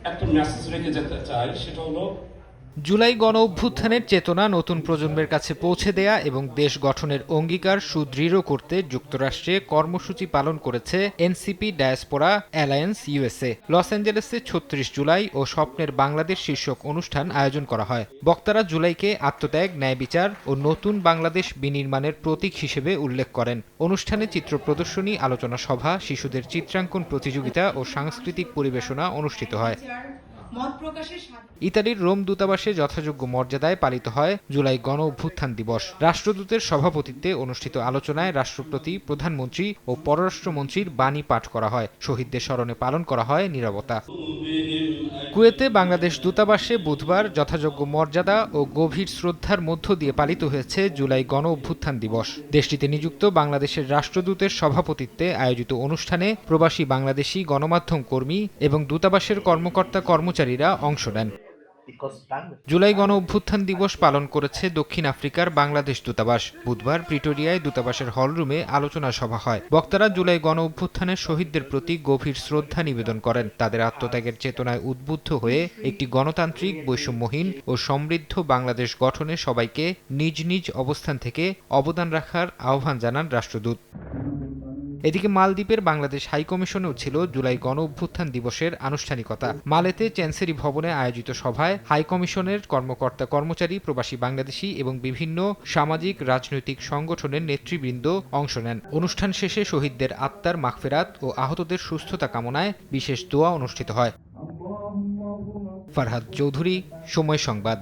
একটা মেসেজ রেখে যেতে চাই, সেটা হলো জুলাই গণ অভ্যুত্থানের চেতনা নতুন প্রজন্মের কাছে পৌঁছে দেয়া এবং দেশ গঠনের অঙ্গীকার সুদৃঢ় করতে যুক্তরাষ্ট্রে কর্মসূচি পালন করেছে এনসিপি ডায়াসপোরা অ্যালায়েন্স ইউএসএ। লস অ্যাঞ্জেলেসে ৩৬ জুলাই ও স্বপ্নের বাংলাদেশ শীর্ষক অনুষ্ঠান আয়োজন করা হয়। বক্তারা জুলাইকে আত্মত্যাগ, ন্যায় বিচার ও নতুন বাংলাদেশ বিনির্মাণের প্রতীক হিসেবে উল্লেখ করেন। অনুষ্ঠানে চিত্র প্রদর্শনী, আলোচনা সভা, শিশুদের চিত্রাঙ্কন প্রতিযোগিতা ও সাংস্কৃতিক পরিবেশনা অনুষ্ঠিত হয়। ইতালির রোম দূতাবাসে যথাযোগ্য মর্যাদায় পালিত হয় জুলাই গণ অভ্যুত্থান দিবস। রাষ্ট্রদূতের সভাপতিত্বে অনুষ্ঠিত আলোচনায় রাষ্ট্রপতি, প্রধানমন্ত্রী ও পররাষ্ট্রমন্ত্রীর বাণী পাঠ করা হয়। শহীদদের স্মরণে পালন করা হয় নীরবতা। কুয়েতে বাংলাদেশ দূতাবাসে বুধবার যথাযোগ্য মর্যাদা ও গভীর শ্রদ্ধার মধ্য দিয়ে পালিত হয়েছে জুলাই গণ অভ্যুত্থান দিবস। দেশটিতে নিযুক্ত বাংলাদেশের রাষ্ট্রদূতের সভাপতিত্বে আয়োজিত অনুষ্ঠানে প্রবাসী বাংলাদেশি গণমাধ্যম কর্মী এবং দূতাবাসের কর্মকর্তা কর্মচারীরা অংশ নেন। জুলাই গণ অভ্যুত্থান দিবস পালন করেছে দক্ষিণ আফ্রিকার বাংলাদেশ দূতাবাস। বুধবার প্রিটোরিয়ায় দূতাবাসের হলরুমে আলোচনা সভা হয়। বক্তারা জুলাই গণ অভ্যুত্থানের শহীদদের প্রতি গভীর শ্রদ্ধা নিবেদন করেন। তাদের আত্মত্যাগের চেতনায় উদ্বুদ্ধ হয়ে একটি গণতান্ত্রিক, বৈষম্যহীন ও সমৃদ্ধ বাংলাদেশ গঠনে সবাইকে নিজ নিজ অবস্থান থেকে অবদান রাখার আহ্বান জানান রাষ্ট্রদূত। এদিকে মালদ্বীপের বাংলাদেশ হাইকমিশনেও ছিল জুলাই গণ অভ্যুত্থান দিবসের আনুষ্ঠানিকতা। মালেতে চ্যান্সেরি ভবনে আয়োজিত সভায় হাইকমিশনের কর্মকর্তা কর্মচারী, প্রবাসী বাংলাদেশি এবং বিভিন্ন সামাজিক রাজনৈতিক সংগঠনের নেতৃবৃন্দ অংশ নেন। অনুষ্ঠান শেষে শহীদদের আত্মার মাগফিরাত ও আহতদের সুস্থতা কামনায় বিশেষ দোয়া অনুষ্ঠিত হয়। ফারহাদ চৌধুরী, সময় সংবাদ।